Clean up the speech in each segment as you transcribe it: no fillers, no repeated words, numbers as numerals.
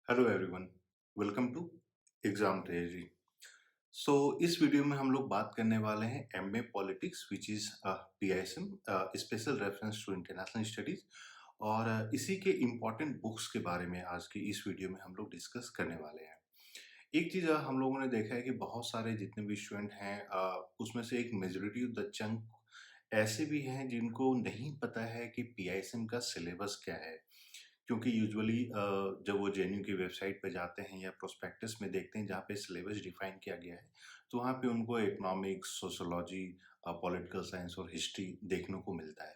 Hello everyone, welcome to exam treasury. So इस video में हम लोग बात करने वाले हैं MA politics which is PISM, special reference to international studies. और इसी के इम्पोर्टेंट बुक्स के बारे में आज की इस वीडियो में हम लोग डिस्कस करने वाले हैं। एक चीज़ हम लोगों ने देखा है कि बहुत सारे जितने भी स्टूडेंट हैं, उसमें से एक मेजोरिटी ऑफ द चंक ऐसे भी हैं जिनको नहीं पता है कि पीआईएसएम का सिलेबस क्या है। क्योंकि यूजुअली जब वो जेएनयू की वेबसाइट पे जाते हैं या प्रोस्पेक्टस में देखते हैं जहाँ पे सिलेबस डिफाइन किया गया है, तो वहाँ पे उनको इकोनॉमिक्स, सोशियोलॉजी, पॉलिटिकल साइंस और हिस्ट्री देखने को मिलता है।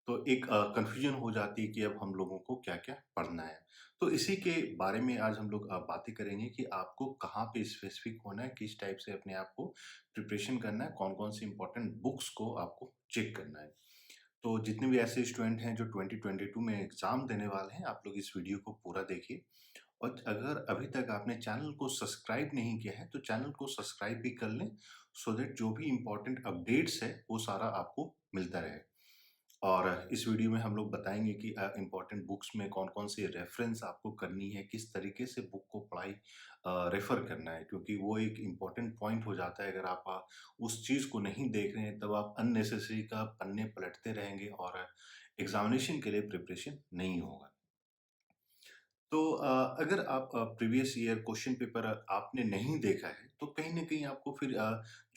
तो एक कन्फ्यूजन हो जाती है कि अब हम लोगों को क्या-क्या पढ़ना है। तो इसी के बारे में आज हम लोग बातें करेंगे कि आपको कहाँ पे स्पेसिफिक होना है, किस टाइप से अपने आप को प्रिपरेशन करना है, कौन-कौन सी इम्पोर्टेंट बुक्स को आपको चेक करना है। तो जितने भी ऐसे स्टूडेंट हैं जो 2022 में एग्ज़ाम देने वाले हैं, आप लोग इस वीडियो को पूरा देखिए। और अगर अभी तक आपने चैनल को सब्सक्राइब नहीं किया है, तो चैनल को सब्सक्राइब भी कर लें, सो दैट जो भी इम्पोर्टेंट अपडेट्स है, वो सारा आपको मिलता रहे। और इस वीडियो में हम लोग बताएँगे कि इम्पोर्टेंट बुक्स में कौन-कौन सी रेफ़रेंस आपको करनी है, किस तरीके से बुक को रेफ़र करना है, क्योंकि वो एक इम्पोर्टेंट पॉइंट हो जाता है। अगर आप उस चीज़ को नहीं देख रहे हैं, तब आप अननेसेसरी का पन्ने पलटते रहेंगे और एग्ज़ामिनेशन के लिए प्रिपरेशन नहीं होगा। तो अगर आप प्रीवियस ईयर क्वेश्चन पेपर आपने नहीं देखा है, तो कहीं न कहीं आपको फिर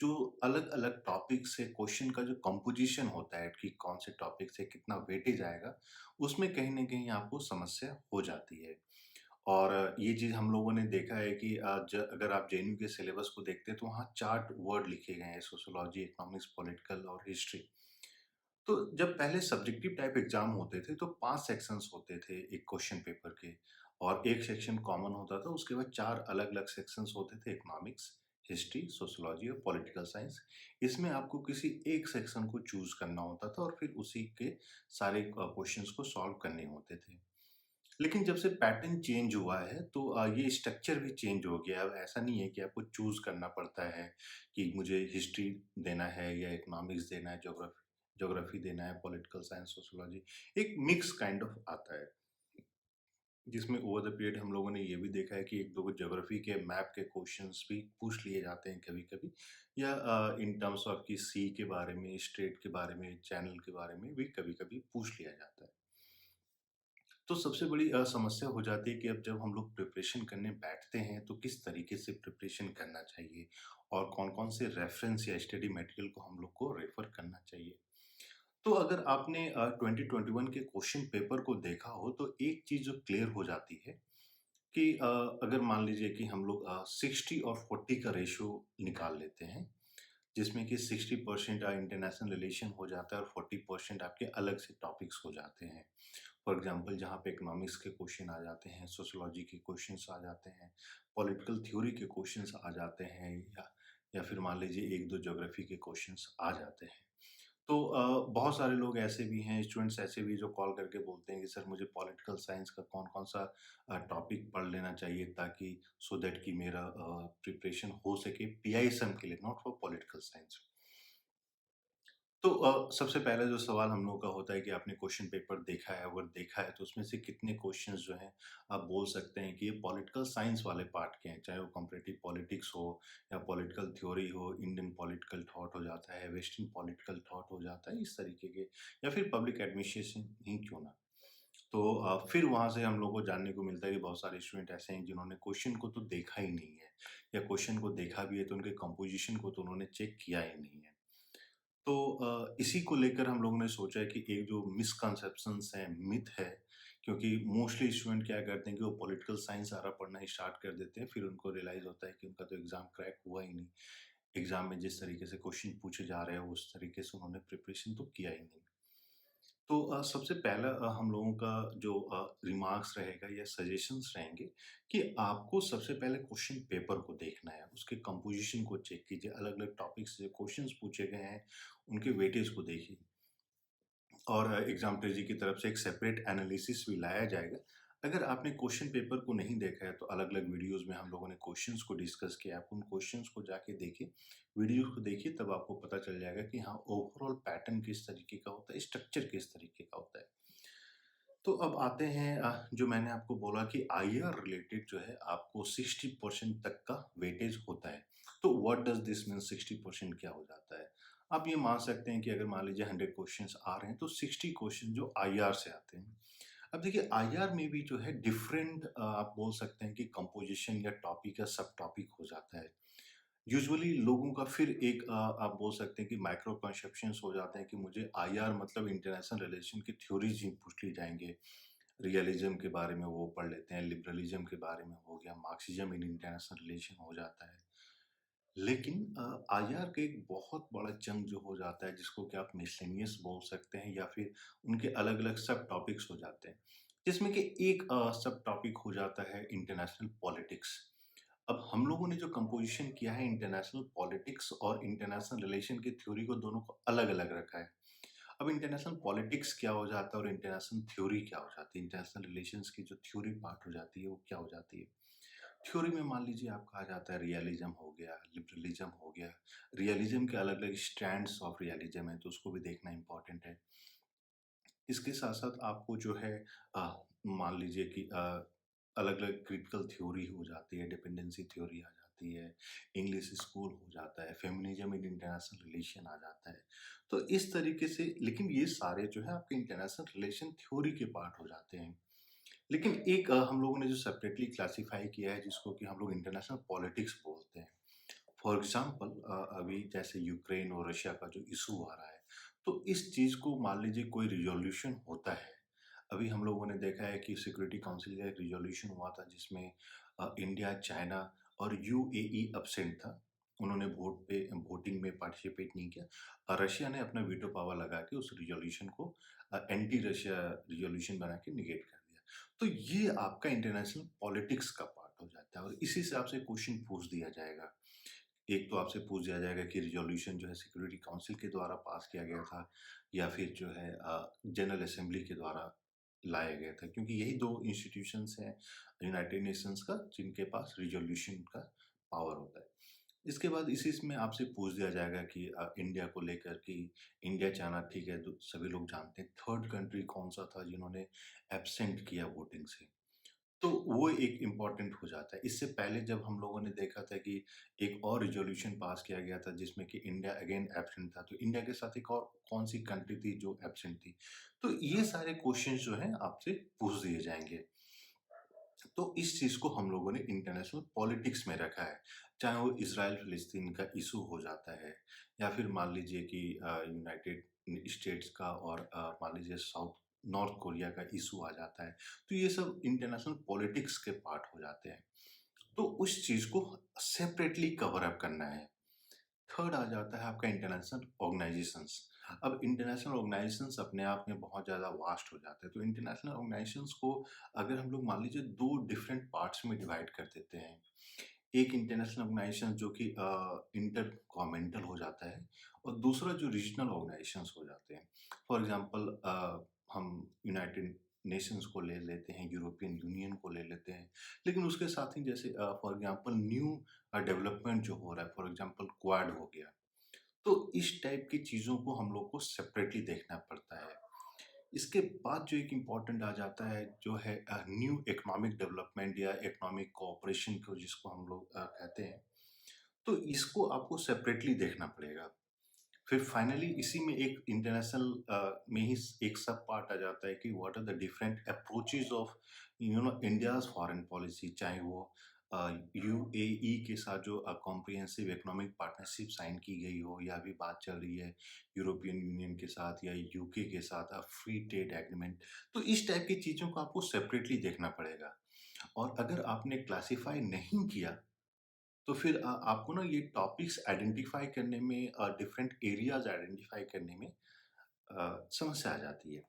जो अलग-अलग टॉपिक से क्वेश्चन का जो कंपोज़िशन होता है कि कौन से टॉपिक से कितना वेटेज आएगा, उसमें कहीं न कहीं आपको समस्या हो जाती है। और ये चीज़ हम लोगों ने देखा है कि अगर आप जेएनयू के सिलेबस को देखते हैं, तो वहाँ 4 वर्ड लिखे गए हैं: सोशियोलॉजी, इकोनॉमिक्स, पॉलिटिकल और हिस्ट्री। तो जब पहले सब्जेक्टिव टाइप एग्ज़ाम होते थे, तो 5 सेक्शंस होते थे एक क्वेश्चन पेपर के, और 1 सेक्शन कॉमन होता था, उसके बाद 4 अलग-अलग सेक्शंस होते थे: इकोनॉमिक्स, हिस्ट्री, सोशियोलॉजी और पॉलिटिकल साइंस। इसमें आपको किसी एक सेक्शन को चूज़ करना होता था और फिर उसी के सारे क्वेश्चंस को सॉल्व करने होते थे। लेकिन जब से पैटर्न चेंज हुआ है, तो ये स्ट्रक्चर भी चेंज हो गया है। अब ऐसा नहीं है कि आपको चूज़ करना पड़ता है कि मुझे हिस्ट्री देना है या इकोनॉमिक्स देना है, ज्योग्राफी देना है, पॉलिटिकल साइंस, सोशियोलॉजी। एक मिक्स काइंड ऑफ आता है, जिसमें ओवर द पीरियड हम लोगों ने ये भी देखा है कि 1-2 ज्योग्राफी के मैप के क्वेश्चंस भी पूछ लिए जाते हैं कभी-कभी, या इन टर्म्स ऑफ कि सी के बारे में, स्टेट के बारे में, चैनल के बारे में भी कभी-कभी पूछ लिया जाता है। तो सबसे बड़ी समस्या हो जाती है कि अब जब हम लोग प्रिपरेशन करने बैठते हैं, तो किस तरीके से प्रिपरेशन करना चाहिए और कौन-कौन से रेफ़रेंस या स्टडी मटेरियल को हम लोग को रेफ़र करना चाहिए। तो अगर आपने 2021 के क्वेश्चन पेपर को देखा हो, तो एक चीज़ जो क्लियर हो जाती है कि अगर मान लीजिए कि हम लोग 60 और 40 का रेशियो निकाल लेते हैं, जिसमें कि 60% इंटरनेशनल रिलेशन हो जाता है और 40% आपके अलग से टॉपिक्स हो जाते हैं। फॉर एग्ज़ाम्पल जहाँ पे इकोनॉमिक्स के क्वेश्चन आ जाते हैं, सोशियोलॉजी के क्वेश्चन्स आ जाते हैं, पॉलिटिकल थ्योरी के क्वेश्चन्स आ जाते हैं, या फिर मान लीजिए 1-2 ज्योग्राफी के क्वेश्चन्स आ जाते हैं। तो बहुत सारे लोग ऐसे भी हैं, स्टूडेंट्स ऐसे भी जो कॉल करके बोलते हैं कि सर मुझे पॉलिटिकल साइंस का कौन-कौन सा टॉपिक पढ़ लेना चाहिए, ताकि सो दैट कि मेरा प्रिपरेशन हो सके पीआईएसएम के लिए, नॉट फॉर पॉलिटिकल साइंस। तो सबसे पहला जो सवाल हम लोगों का होता है कि आपने क्वेश्चन पेपर देखा है, अगर देखा है तो उसमें से कितने क्वेश्चंस जो हैं आप बोल सकते हैं कि ये पॉलिटिकल साइंस वाले पार्ट के हैं, चाहे वो कंपैरेटिव पॉलिटिक्स हो या पॉलिटिकल थ्योरी हो, इंडियन पॉलिटिकल थॉट हो जाता है, वेस्टर्न पॉलिटिकल थॉट हो जाता है, इस तरीके के, या फिर पब्लिक एडमिनिस्ट्रेशन ही क्यों ना। तो फिर वहाँ से हम लोग को जानने को मिलता है कि बहुत सारे स्टूडेंट ऐसे हैं जिन्होंने क्वेश्चन को तो देखा ही नहीं है, या क्वेश्चन को देखा भी है तो उनके कंपोजिशन को तो उन्होंने चेक किया ही नहीं है। तो इसी को लेकर हम लोगों ने सोचा है कि एक जो मिसकंसेप्शंस हैं, मिथ है, क्योंकि मोस्टली स्टूडेंट क्या करते हैं कि वो पॉलिटिकल साइंस सारा पढ़ना स्टार्ट कर देते हैं, फिर उनको रियलाइज़ होता है कि उनका तो एग्ज़ाम क्रैक हुआ ही नहीं। एग्ज़ाम में जिस तरीके से क्वेश्चन पूछे जा रहे हैं, उस तरीके से उन्होंने प्रिपरेशन तो किया ही नहीं। तो सबसे पहला हम लोगों का जो रिमार्क्स रहेगा या सजेशंस रहेंगे कि आपको सबसे पहले क्वेश्चन पेपर को देखना है, उसके कंपोज़िशन को चेक कीजिए, अलग-अलग टॉपिक से क्वेश्चंस पूछे गए हैं, उनके वेटेज को देखिए। और एग्ज़ाम ट्रेज़ी की तरफ से एक सेपरेट एनालिसिस भी लाया जाएगा। अगर आपने क्वेश्चन पेपर को नहीं देखा है, तो अलग-अलग वीडियोज़ में हम लोगों ने क्वेश्चंस को डिस्कस किया, आप उन क्वेश्चंस को जाके देखिए, वीडियो को देखिए, तब आपको पता चल जाएगा कि हाँ, ओवरऑल पैटर्न किस तरीके का होता है, स्ट्रक्चर किस तरीके का होता है। तो अब आते हैं जो मैंने आपको बोला कि आईआर रिलेटेड जो है आपको 60% तक का वेटेज होता है। तो व्हाट डज़ दिस मीन 60% क्या हो जाता है? आप ये मान सकते हैं कि अगर मान लीजिए 100 क्वेश्चंस आ रहे हैं तो 60 क्वेश्चन जो आईआर से आते हैं। अब देखिए आईआर में भी जो है डिफरेंट आप बोल सकते हैं कि कंपोज़िशन या टॉपिक या सब टॉपिक हो जाता है। यूजुअली लोगों का फिर एक आप बोल सकते हैं कि माइक्रो कंसेप्शंस हो जाते हैं कि मुझे आईआर मतलब इंटरनेशनल रिलेशन की थ्योरीज ही पूछ ली जाएँगे। रियलिज़्म के बारे में वो पढ़ लेते हैं, लिबरलिज़्म के बारे में हो गया, मार्क्सिज़्म इन इंटरनेशनल रिलेशन हो जाता है। लेकिन आईआर का एक बहुत बड़ा चंक जो हो जाता है जिसको कि आप मिसलेनियस बोल सकते हैं या फिर उनके अलग-अलग सब टॉपिक्स हो जाते हैं। जिसमें कि एक सब टॉपिक हो जाता है इंटरनेशनल पॉलिटिक्स। अब हम लोगों ने जो कंपोज़िशन किया है इंटरनेशनल पॉलिटिक्स और इंटरनेशनल रिलेशन की थ्योरी को दोनों को अलग-अलग रखा है। अब इंटरनेशनल पॉलिटिक्स क्या हो जाता है और इंटरनेशनल थ्योरी क्या हो जाती है? इंटरनेशनल रिलेशंस की जो थ्योरी पार्ट हो जाती है वो क्या हो जाती है? थ्योरी में मान लीजिए आपका आ जाता है रियलिज़्म हो गया, लिबरलिज़्म हो गया। रियलिज़्म के अलग-अलग स्ट्रैंड्स ऑफ रियलिज़्म है तो उसको भी देखना इम्पोर्टेंट है। इसके साथ-साथ आपको जो है मान लीजिए कि अलग-अलग क्रिटिकल थ्योरी हो जाती है, डिपेंडेंसी थ्योरी आ जाती है, इंग्लिश स्कूल हो जाता है, फेमिनिज़्म इन इंटरनेशनल रिलेशन आ जाता है। तो इस तरीके से लेकिन ये सारे जो है आपके इंटरनेशनल रिलेशन थ्योरी के पार्ट हो जाते हैं। लेकिन एक हम लोगों ने जो सेपरेटली क्लासिफाई किया है जिसको कि हम लोग इंटरनेशनल पॉलिटिक्स बोलते हैं। फॉर एग्ज़ाम्पल अभी जैसे यूक्रेन और रशिया का जो इश्यू आ रहा है, तो इस चीज़ को मान लीजिए कोई रिज़ॉल्यूशन होता है। अभी हम लोगों ने देखा है कि सिक्योरिटी काउंसिल का एक रिज़ॉल्यूशन हुआ था जिसमें इंडिया, चाइना और यूएई एब्सेंट था। उन्होंने वोटिंग में पार्टिसिपेट नहीं किया। रशिया ने अपना वीटो पावर लगा के उस रिज़ॉल्यूशन को एंटी रशिया रिज़ॉल्यूशन बना के नेगेट कर दिया। तो ये आपका इंटरनेशनल पॉलिटिक्स का पार्ट हो जाता है और इसी से आपसे क्वेश्चन पूछ दिया जाएगा। एक तो आपसे पूछ दिया जाएगा कि रिज़ॉल्यूशन जो है सिक्योरिटी काउंसिल के द्वारा पास किया गया था या फिर जो है जनरल असेंबली के द्वारा लाया गया था क्योंकि यही 2 इंस्टीट्यूशंस हैं यूनाइटेड नेशंस का जिनके पास रिज़ॉल्यूशन का पावर होता है। इसके बाद इसी में आपसे पूछ दिया जाएगा कि इंडिया को लेकर कि इंडिया चाइना ठीक है, तो सभी लोग जानते हैं। थर्ड कंट्री कौन-सा था जिन्होंने एब्सेंट किया वोटिंग से? तो वो एक इम्पोर्टेंट हो जाता है। इससे पहले जब हम लोगों ने देखा था कि एक और रिज़ॉल्यूशन पास किया गया था जिसमें कि इंडिया अगेन एब्सेंट था, तो इंडिया के साथ एक और कौन-सी कंट्री थी जो एब्सेंट थी? तो ये सारे क्वेश्चन्स जो हैं आपसे पूछ दिए जाएँगे। तो इस चीज़ को हम लोगों ने इंटरनेशनल पॉलिटिक्स में रखा है। चाहे वो इज़राइल-फ़िलिस्तीन का इश्यू हो जाता है या फिर मान लीजिए कि यूनाइटेड स्टेट्स का और मान लीजिए साउथ नॉर्थ कोरिया का इश्यू आ जाता है। तो ये सब इंटरनेशनल पॉलिटिक्स के पार्ट हो जाते हैं। तो उस चीज़ को सेपरेटली कवर अप करना है। थर्ड आ जाता है आपका इंटरनेशनल ऑर्गेनाइजेशंस। अब इंटरनेशनल ऑर्गेनाइजेशंस अपने आप में बहुत ज़्यादा वास्ट हो जाते हैं। तो इंटरनेशनल ऑर्गेनाइजेशंस को अगर हम लोग मान लीजिए 2 डिफरेंट पार्ट्स में डिवाइड कर देते हैं। एक इंटरनेशनल ऑर्गेनाइजेशन जो कि इंटर गवर्नमेंटल हो जाता है और दूसरा जो रीजनल ऑर्गेनाइजेशंस हो जाते हैं। फॉर एग्ज़ाम्पल हम यूनाइटेड नेशंस को ले लेते हैं, यूरोपियन यूनियन को ले लेते हैं। लेकिन उसके साथ ही जैसे फॉर एग्ज़ाम्पल न्यू डेवलपमेंट जो हो रहा है, फॉर एग्ज़ाम्पल क्वाड हो गया। तो इस टाइप की चीज़ों को हम लोग को सेपरेटली देखना पड़ता है। इसके बाद जो एक इम्पोर्टेंट आ जाता है जो है न्यू इकोनॉमिक डेवलपमेंट या इकोनॉमिक कोऑपरेशन को जिसको हम लोग कहते हैं। तो इसको आपको सेपरेटली देखना पड़ेगा। फिर फाइनली इसी में एक इंटरनेशनल में ही एक सब पार्ट आ जाता है कि what are the different approaches of India's foreign policy चाहे वो यूएई के साथ जो कॉम्प्रिहेंसिव इकोनॉमिक पार्टनरशिप साइन की गई हो या अभी बात चल रही है यूरोपियन यूनियन के साथ या यूके के साथ फ्री ट्रेड एग्रीमेंट। तो इस टाइप की चीज़ों को आपको सेपरेटली देखना पड़ेगा और अगर आपने क्लासिफाई नहीं किया तो फिर आपको ना ये टॉपिक्स आइडेंटिफ़ाई करने में डिफरेंट एरियाज़ आइडेंटिफ़ाई करने में समस्या आ जाती है।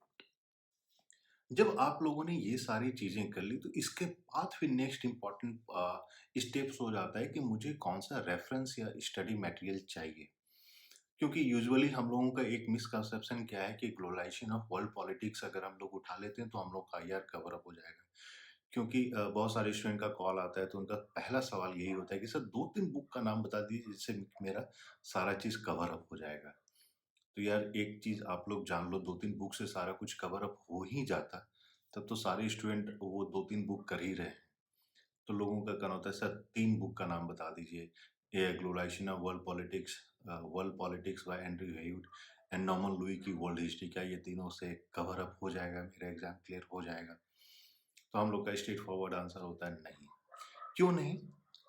जब आप लोगों ने ये सारी चीज़ें कर ली तो इसके बाद फिर नेक्स्ट इम्पोर्टेंट स्टेप्स हो जाता है कि मुझे कौन-सा रेफ़रेंस या स्टडी मटेरियल चाहिए। क्योंकि यूजुअली हम लोगों का एक मिसकंसेप्शन क्या है कि ग्लोबलाइज़ेशन ऑफ वर्ल्ड पॉलिटिक्स अगर हम लोग उठा लेते हैं तो हम लोग का आईआर कवर अप हो जाएगा। क्योंकि बहुत सारे स्टूडेंट का कॉल आता है तो उनका पहला सवाल यही होता है कि सर 2-3 बुक का नाम बता दीजिए जिससे मेरा सारा चीज़ कवर अप हो जाएगा। तो यार एक चीज़ आप लोग जान लो 2-3 बुक से सारा कुछ कवर अप हो ही जाता, तब तो सारे स्टूडेंट वो 2-3 बुक कर ही रहे हैं। तो लोगों का कहना होता है सर 3 बुक का नाम बता दीजिए। ये globalisation of world politics by Andrew Heywood and Norman Lowe की वर्ल्ड हिस्ट्री, क्या ये तीनों से कवर अप हो जाएगा, मेरा एग्ज़ाम क्लियर हो जाएगा? तो हम लोग का स्ट्रेट फॉरवर्ड आंसर होता है नहीं। क्यों नहीं?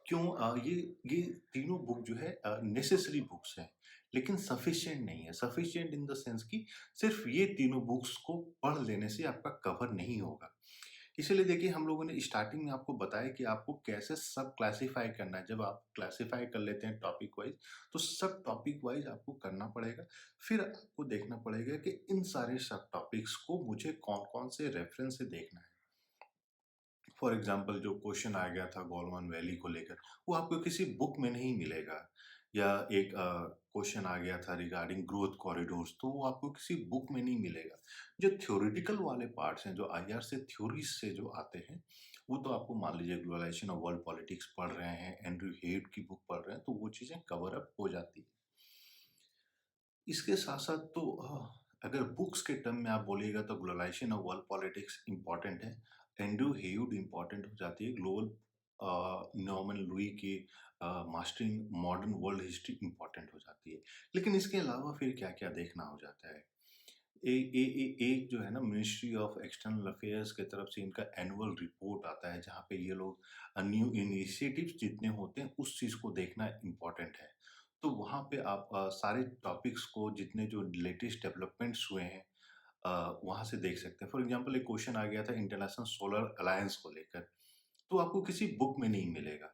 क्यों? ये तीनों बुक जो है नेसेसरी बुक्स हैं, लेकिन सफिशिएंट नहीं है। सफिशिएंट इन द सेंस कि सिर्फ़ ये तीनों बुक्स को पढ़ लेने से आपका कवर नहीं होगा। इसीलिए देखिए हम लोगों ने स्टार्टिंग में आपको बताया कि आपको कैसे सब क्लासिफ़ाई करना है। जब आप क्लासिफ़ाई कर लेते हैं टॉपिक वाइज़, तो सब टॉपिक वाइज़ आपको करना पड़ेगा। फिर आपको देखना पड़ेगा कि इन सारे सब टॉपिक्स को मुझे कौन-कौन से रेफ़रेंस से देखना है। फॉर एग्ज़ाम्पल जो क्वेश्चन आ गया था गोलवान वैली को लेकर, वो आपको किसी बुक में नहीं मिलेगा। या एक क्वेश्चन आ गया था रिगार्डिंग ग्रोथ कॉरिडोर्स, तो वो आपको किसी बुक में नहीं मिलेगा। जो थ्योरेटिकल वाले पार्ट्स हैं, जो आईआर से थ्योरीज़ से जो आते हैं, वो तो आपको मान लीजिए ग्लोबलाइजेशन ऑफ वर्ल्ड पॉलिटिक्स पढ़ रहे हैं, एंड्रयू हेड की बुक पढ़ रहे हैं, तो वो चीज़ें कवर अप हो जाती हैं। इसके साथ-साथ तो अगर बुक्स के टर्म में आप बोलिएगा तो globalization of world politics important है। एंड्रयू हेयूड इम्पोर्टेंट हो जाती है। नॉर्मन लुई की mastering modern world history important हो जाती है। लेकिन इसके अलावा फिर क्या-क्या देखना हो जाता है। ए ए ए एक जो है ना मिनिस्ट्री ऑफ एक्सटर्नल अफेयर्स की तरफ से इनका एनुअल रिपोर्ट आता है, जहाँ पे ये लोग न्यू इनिशिएटिव्स जितने होते हैं उस चीज़ को देखना इम्पोर्टेंट है। तो वहाँ पे आप सारे टॉपिक्स को जितने जो लेटेस्ट डेवलपमेंट्स हुए हैं वहाँ से देख सकते हैं। फॉर एग्ज़ाम्पल एक क्वेश्चन आ गया था इंटरनेशनल सोलर अलायंस को लेकर, तो आपको किसी बुक में नहीं मिलेगा।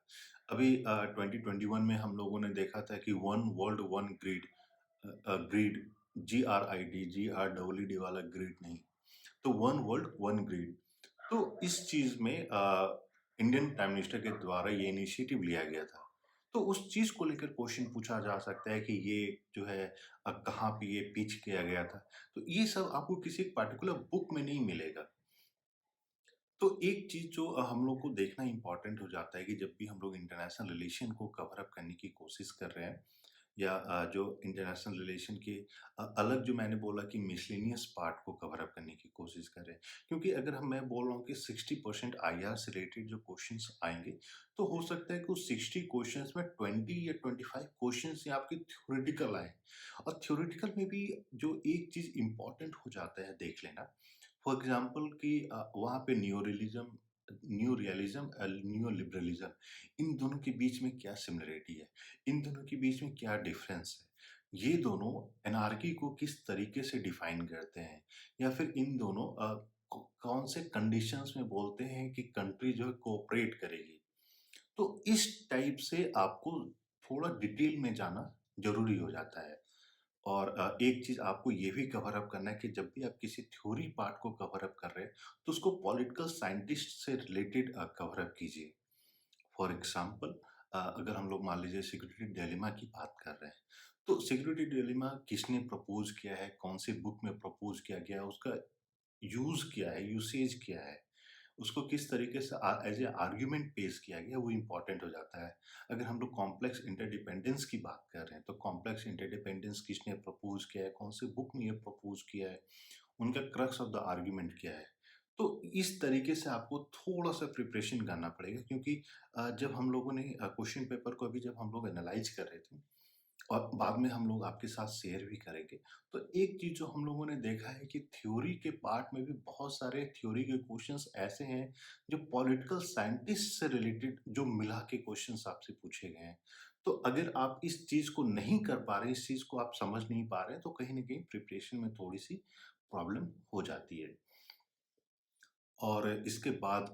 अभी 2021 में हम लोगों ने देखा था कि one world one grid, grid, GRID वाला ग्रिड नहीं, तो वन वर्ल्ड वन ग्रिड। तो इस चीज़ में इंडियन प्राइम मिनिस्टर के द्वारा ये इनिशिएटिव लिया गया था। तो उस चीज़ को लेकर क्वेश्चन पूछा जा सकता है कि ये जो है कहाँ पे ये पिच किया गया था। तो ये सब आपको किसी पार्टिकुलर बुक में नहीं मिलेगा। तो एक चीज़ जो हम लोग को देखना इम्पोर्टेंट हो जाता है कि जब भी हम लोग इंटरनेशनल रिलेशन को कवर अप करने की कोशिश कर रहे हैं, या जो इंटरनेशनल रिलेशन के अलग जो मैंने बोला कि मिसलेनियस पार्ट को कवर अप करने की कोशिश कर रहे हैं। क्योंकि अगर हम मैं बोल रहा हूँ कि 60% आईआर से रिलेटेड जो क्वेश्चंस आएँगे, तो हो सकता है कि उस 60 क्वेश्चंस में 20 या 25 क्वेश्चंस ही आपके थ्योरेटिकल आएँ। और थ्योरेटिकल में भी जो एक चीज़ इम्पोर्टेंट हो जाता है देख लेना, फॉर एग्ज़ाम्पल कि वहाँ पे न्यू रियलिज़्म न्यू लिबरलिज़्म, इन दोनों के बीच में क्या सिमिलरिटी है? इन दोनों के बीच में क्या डिफ़रेंस है? ये दोनों एनार्की को किस तरीके से डिफ़ाइन करते हैं? या फिर इन दोनों कौन से कंडीशंस में बोलते हैं कि कंट्री जो है कोऑपरेट करेगी? तो इस टाइप से आपको थोड़ा डिटेल में जाना ज़रूरी हो जाता है। और एक चीज़ आपको ये भी कवर अप करना है कि जब भी आप किसी थ्योरी पार्ट को कवर अप कर रहे हैं, तो उसको पॉलिटिकल साइंटिस्ट से रिलेटेड कवर अप कीजिए। फॉर एग्ज़ाम्पल अगर हम लोग मान लीजिए सिक्योरिटी डिलेमा की बात कर रहे हैं, तो सिक्योरिटी डिलेमा किसने प्रपोज़ किया है, कौन-सी बुक में प्रपोज़ किया गया है, उसका यूज़ क्या है, यूसेज क्या है? उसको किस तरीके से एज़ ए आर्गुमेंट पेश किया गया, वो इम्पोर्टेंट हो जाता है। अगर हम लोग कॉम्प्लेक्स इंटरडिपेंडेंस की बात कर रहे हैं, तो कॉम्प्लेक्स इंटरडिपेंडेंस किसने प्रपोज़ किया है, कौन-से बुक में ये प्रपोज़ किया है, उनका क्रक्स ऑफ द आर्गुमेंट क्या है। तो इस तरीके से आपको थोड़ा-सा प्रिपरेशन करना पड़ेगा, क्योंकि जब हम लोगों ने क्वेश्चन पेपर को अभी जब हम लोग एनालाइज़ कर रहे थे और बाद में हम लोग आपके साथ शेयर भी करेंगे। तो एक चीज़ जो हम लोगों ने देखा है कि थ्योरी के पार्ट में भी बहुत सारे थ्योरी के क्वेश्चंस ऐसे हैं, जो पॉलिटिकल साइंटिस्ट से रिलेटेड जो मिला के क्वेश्चंस आपसे पूछे गए हैं। तो अगर आप इस चीज़ को नहीं कर पा रहे हैं, इस चीज़ को आप समझ नहीं पा रहे हैं, तो कहीं न कहीं प्रिपरेशन में थोड़ी-सी प्रॉब्लम हो जाती है। और इसके बाद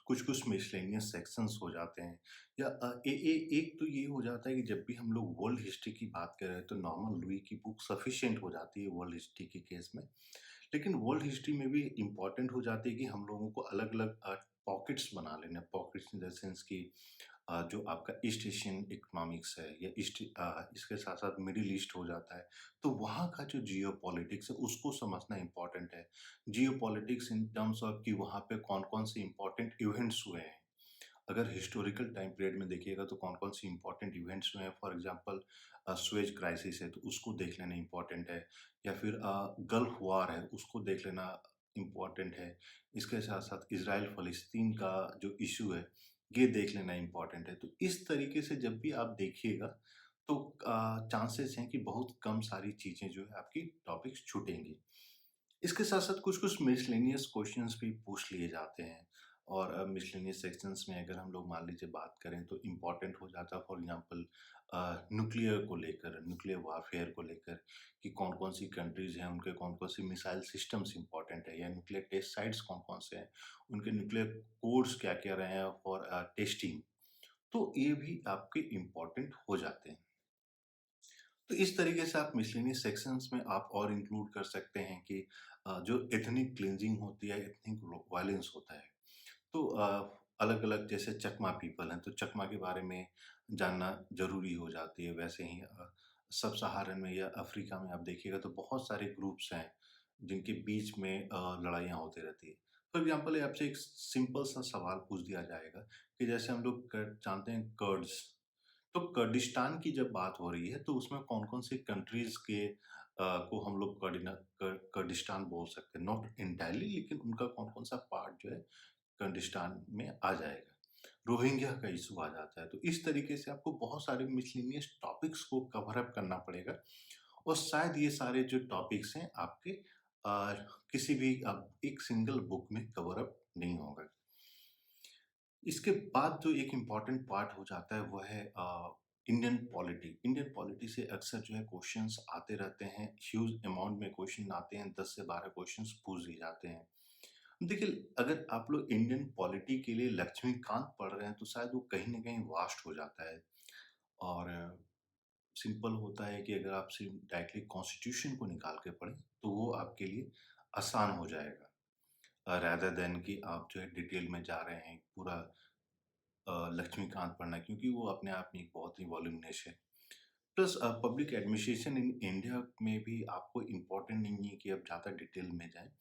कुछ-कुछ मिसलेनियस सेक्शंस हो जाते हैं, या ए ए एक तो ये हो जाता है कि जब भी हम लोग वर्ल्ड हिस्ट्री की बात कर रहे हैं, तो नॉर्मन लुई की बुक सफिशिएंट हो जाती है वर्ल्ड हिस्ट्री के केस में। लेकिन वर्ल्ड हिस्ट्री में भी इम्पोर्टेंट हो जाती है कि हम लोगों को अलग-अलग पॉकेट्स बना लेना है। पॉकेट्स इन द सेंस कि जो आपका ईस्ट एशियन इकोनॉमिक्स है, या इसके साथ-साथ मिडल ईस्ट हो जाता है। तो वहाँ का जो जियोपॉलिटिक्स है उसको समझना इम्पोर्टेंट है। जियोपॉलिटिक्स इन टर्म्स ऑफ कि वहाँ पे कौन-कौन से इम्पोर्टेंट इवेंट्स हुए हैं। अगर हिस्टोरिकल टाइम पीरियड में देखिएगा तो कौन-कौन से इम्पोर्टेंट इवेंट्स हुए हैं, फॉर एग्ज़ाम्पल सुएज क्राइसिस है तो उसको देख लेना इम्पोर्टेंट है, या फिर गल्फ वॉर है उसको देख लेना इम्पॉर्टेंट है। इसके साथ-साथ इज़राइल-फ़लस्तीन का जो इश्यू है, ये देख लेना इम्पॉर्टेंट है। तो इस तरीके से जब भी आप देखिएगा, तो चांसेस हैं कि बहुत कम सारी चीज़ें जो है आपकी टॉपिक्स छूटेंगी। इसके साथ-साथ कुछ-कुछ मिसलेनियस क्वेश्चंस भी पूछ लिए जाते हैं और मिसलेनियस सेक्शंस में अगर हम लोग मान लीजिए बात करें तो इम्पोर्टेंट हो जाता है फॉर एग्ज़ाम्पल न्यूक्लियर को लेकर, न्यूक्लियर वॉरफेयर को लेकर कि कौन-कौन सी कंट्रीज़ हैं, उनके कौन-कौन से मिसाइल सिस्टम्स इम्पोर्टेंट है या न्यूक्लियर टेस्ट साइट्स कौन-कौन से हैं, उनके न्यूक्लियर कोड्स क्या-क्या रहे हैं फॉर टेस्टिंग। तो ये भी आपके इम्पोर्टेंट हो जाते हैं। तो इस तरीके से आप मिसलेनियस सेक्शंस में आप और इंक्लूड कर सकते हैं कि जो एथनिक क्लींजिंग होती है, एथनिक वायलेंस होता है। तो अलग-अलग जैसे चकमा पीपल हैं, तो चकमा के बारे में जानना ज़रूरी हो जाती है। वैसे ही सब सहारन में या अफ्रीका में आप देखिएगा तो बहुत सारे ग्रुप्स हैं, जिनके बीच में लड़ाइयाँ होती रहती हैं। फॉर एग्ज़ाम्पल आपसे एक सिंपल सा सवाल पूछ दिया जाएगा कि जैसे हम लोग जानते हैं कर्ड्स, तो कर्डिस्तान की जब बात हो रही है तो उसमें कौन-कौन सी कंट्रीज़ के को हम लोग कर्डिस्तान बोल सकते हैं। नॉट एंटायरली लेकिन उनका कौन-कौन सा पार्ट जो है कर्डिस्तान में आ जाएगा। रोहिंग्या का इश्यू आ जाता है। तो इस तरीके से आपको बहुत सारे मिसलेनियस टॉपिक्स को कवर अप करना पड़ेगा और शायद ये सारे जो टॉपिक्स हैं आपके किसी भी एक सिंगल बुक में कवर अप नहीं होगा। इसके बाद जो एक इम्पॉर्टेंट पार्ट हो जाता है वो है इंडियन पॉलिटी। इंडियन पॉलिटी से अक्सर जो है क्वेश्चंस आते रहते हैं, ह्यूज अमाउंट में क्वेश्चन आते हैं, 10 से 12 क्वेश्चंस पूछ दिए जाते हैं। देखिए, अगर आप लोग इंडियन पॉलिटी के लिए लक्ष्मीकांत पढ़ रहे हैं तो शायद वो कहीं न कहीं वास्ट हो जाता है और सिंपल होता है कि अगर आप सिर्फ डायरेक्टली कॉन्स्टिट्यूशन को निकाल के पढ़ें, तो वो आपके लिए आसान हो जाएगा रादर देन कि आप जो है डिटेल में जा रहे हैं पूरा लक्ष्मीकांत पढ़ना क्योंकि वो अपने आप में एक बहुत ही वॉल्यूमिनस है। Plus public administration in India में भी आपको इम्पोर्टेंट नहीं है कि आप ज़्यादा डिटेल में जाएँ।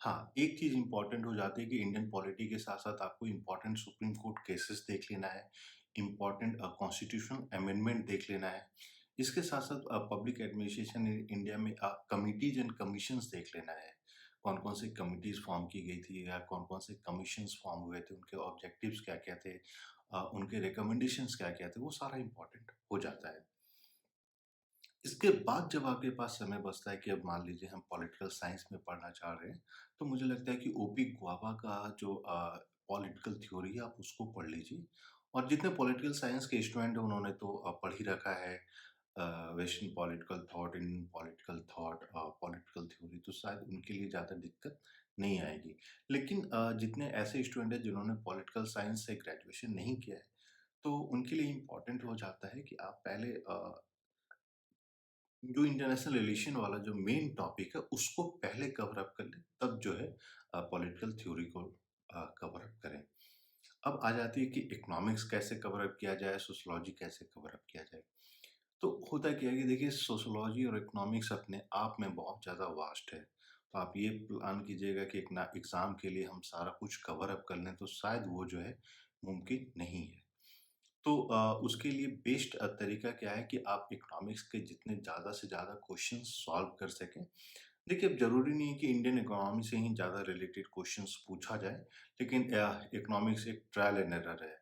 हाँ, एक चीज़ इम्पोर्टेंट हो जाती है कि इंडियन पॉलिटी के साथ-साथ आपको इम्पोर्टेंट सुप्रीम कोर्ट केसेस देख लेना है, इम्पोर्टेंट कॉन्स्टिट्यूशनल अमेंडमेंट देख लेना है। इसके साथ-साथ पब्लिक एडमिनिस्ट्रेशन इन इंडिया में कमिटीज़ एंड कमीशंस देख लेना है। कौन-कौन सी कमिटीज़ फॉर्म की गई थी या कौन-कौन से कमीशंस फॉर्म हुए थे, उनके ऑब्जेक्टिव्स क्या-क्या थे, उनके रिकमेंडेशंस क्या-क्या थे, वो सारा इम्पोर्टेंट हो जाता है। इसके बाद जब आपके पास समय बचता है कि अब मान लीजिए हम पॉलिटिकल साइंस में पढ़ना चाह रहे हैं, तो मुझे लगता है कि ओपी गुआवा का जो पॉलिटिकल थ्योरी है आप उसको पढ़ लीजिए और जितने पॉलिटिकल साइंस के स्टूडेंट हैं उन्होंने तो पढ़ ही रखा है western political thought, Indian political thought, political theory तो शायद उनके लिए ज़्यादा दिक्कत नहीं आएगी। लेकिन जितने ऐसे स्टूडेंट हैं जिन्होंने पॉलिटिकल साइंस से ग्रेजुएशन नहीं किया है, तो उनके लिए इम्पोर्टेंट हो जाता है कि आप पहले जो इंटरनेशनल रिलेशन वाला जो मेन टॉपिक है, उसको पहले कवर अप कर लें, तब जो है पॉलिटिकल थ्योरी को कवर अप करें। अब आ जाती है कि इकोनॉमिक्स कैसे कवर अप किया जाए, सोशियोलॉजी कैसे कवर अप किया जाए। तो होता क्या है कि देखिए सोशियोलॉजी और इकोनॉमिक्स अपने आप में बहुत ज़्यादा वास्ट है। तो आप ये प्लान कीजिएगा कि एक ना एग्ज़ाम के लिए हम सारा कुछ कवर अप कर लें, तो शायद वो जो है मुमकिन नहीं है। तो उसके लिए बेस्ट तरीका क्या है कि आप इकोनॉमिक्स के जितने ज़्यादा से ज़्यादा क्वेश्चंस सॉल्व कर सकें। देखिए, अब ज़रूरी नहीं है कि इंडियन इकोनॉमी से ही ज़्यादा रिलेटेड क्वेश्चंस पूछा जाए, लेकिन इकोनॉमिक्स एक ट्रायल एंड एरर है।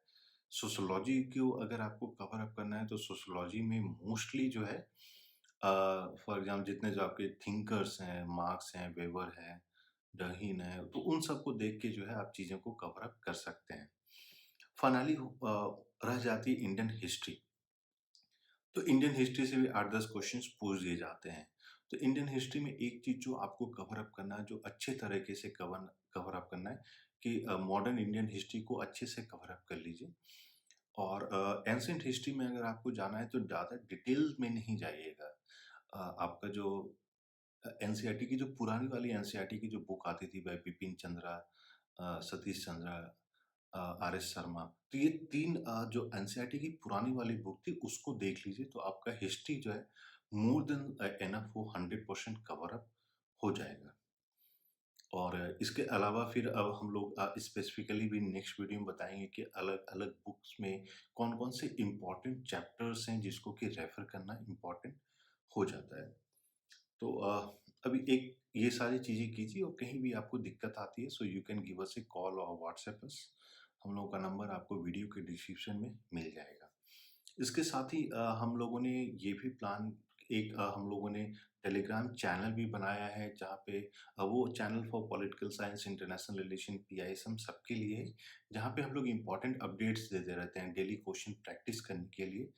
सोशियोलॉजी को अगर आपको कवर अप करना है, तो सोशियोलॉजी में मोस्टली जो है फॉर एग्ज़ाम्पल जितने जो आपके थिंकर्स हैं, मार्क्स हैं, वेबर हैं, डहीन है, तो उन सबको देख के जो है आप चीज़ों को कवर अप कर सकते हैं। फाइनली रह जाती है इंडियन हिस्ट्री। तो इंडियन हिस्ट्री से भी 8-10 क्वेश्चंस पूछ दिए जाते हैं। तो इंडियन हिस्ट्री में एक चीज़ जो आपको कवर अप करना है, जो अच्छे तरीके से कवर अप करना है कि मॉडर्न इंडियन हिस्ट्री को अच्छे से कवर अप कर लीजिए। और एंशिएंट हिस्ट्री में अगर आपको जाना है तो ज़्यादा डिटेल में नहीं जाइएगा। आपका जो एनसीईआरटी की जो पुरानी वाली एनसीईआरटी की जो बुक आती थी बाय बिपिन चंद्रा, सतीश चंद्रा, आर.एस. शर्मा, तो ये 3 जो एनसीईआरटी की पुरानी वाली बुक थी उसको देख लीजिए तो आपका हिस्ट्री जो है मोर देन इनफ वो 100% कवर अप हो जाएगा। और इसके अलावा फिर अब हम लोग स्पेसिफिकली भी नेक्स्ट वीडियो में बताएँगे कि अलग-अलग बुक्स में कौन-कौन से इम्पोर्टेंट चैप्टर्स हैं जिसको कि रेफ़र करना इम्पोर्टेंट हो जाता है। तो अभी एक ये सारी चीज़ें कीजिए और कहीं भी आपको दिक्कत आती है so you can give us A call और व्हाट्सएप अस। हम लोगों का नंबर आपको वीडियो के डिस्क्रिप्शन में मिल जाएगा। इसके साथ ही हम लोगों ने ये भी प्लान एक हम लोगों ने टेलीग्राम चैनल भी बनाया है जहाँ पे वो channel for political science, international relation, PISM सबके लिए है, जहाँ पे हम लोग इम्पोर्टेंट अपडेट्स देते रहते हैं, डेली क्वेश्चन प्रैक्टिस करने के लिए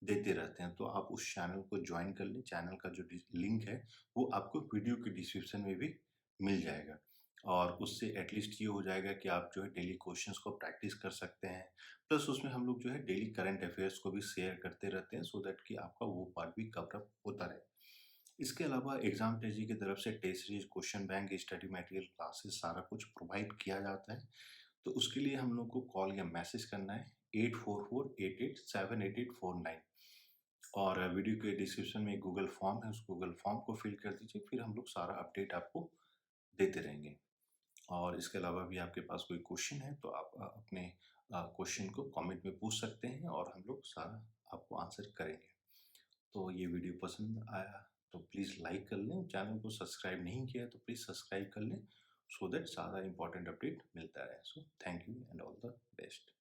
देते रहते हैं। तो आप उस चैनल को जॉइन कर लें, चैनल का जो लिंक है वो आपको वीडियो के डिस्क्रिप्शन में भी मिल जाएगा। और उससे एटलीस्ट ये हो जाएगा कि आप जो है डेली क्वेश्चंस को प्रैक्टिस कर सकते हैं। प्लस उसमें हम लोग जो है डेली करंट अफेयर्स को भी शेयर करते रहते हैं सो दैट कि आपका वो पार्ट भी कवर अप होता रहे। इसके अलावा एग्जाम ट्रेजी की तरफ से test series, question bank, study material, classes सारा कुछ प्रोवाइड किया जाता है। तो उसके लिए हम लोग को कॉल या मैसेज करना है 8448878849। और वीडियो के डिस्क्रिप्शन में एक गूगल फॉर्म है, उस गूगल फॉर्म को फिल कर दीजिए, फिर हम लोग सारा अपडेट आपको देते रहेंगे। और इसके अलावा भी आपके पास कोई क्वेश्चन है तो आप अपने क्वेश्चन को कमेंट में पूछ सकते हैं और हम लोग सारा आपको आंसर करेंगे। तो ये वीडियो पसंद आया तो प्लीज़ लाइक कर लें, चैनल को सब्सक्राइब नहीं किया है तो प्लीज़ सब्सक्राइब कर लें सो दैट सारा इम्पोर्टेंट अपडेट मिलता रहे। So thank you and all the best.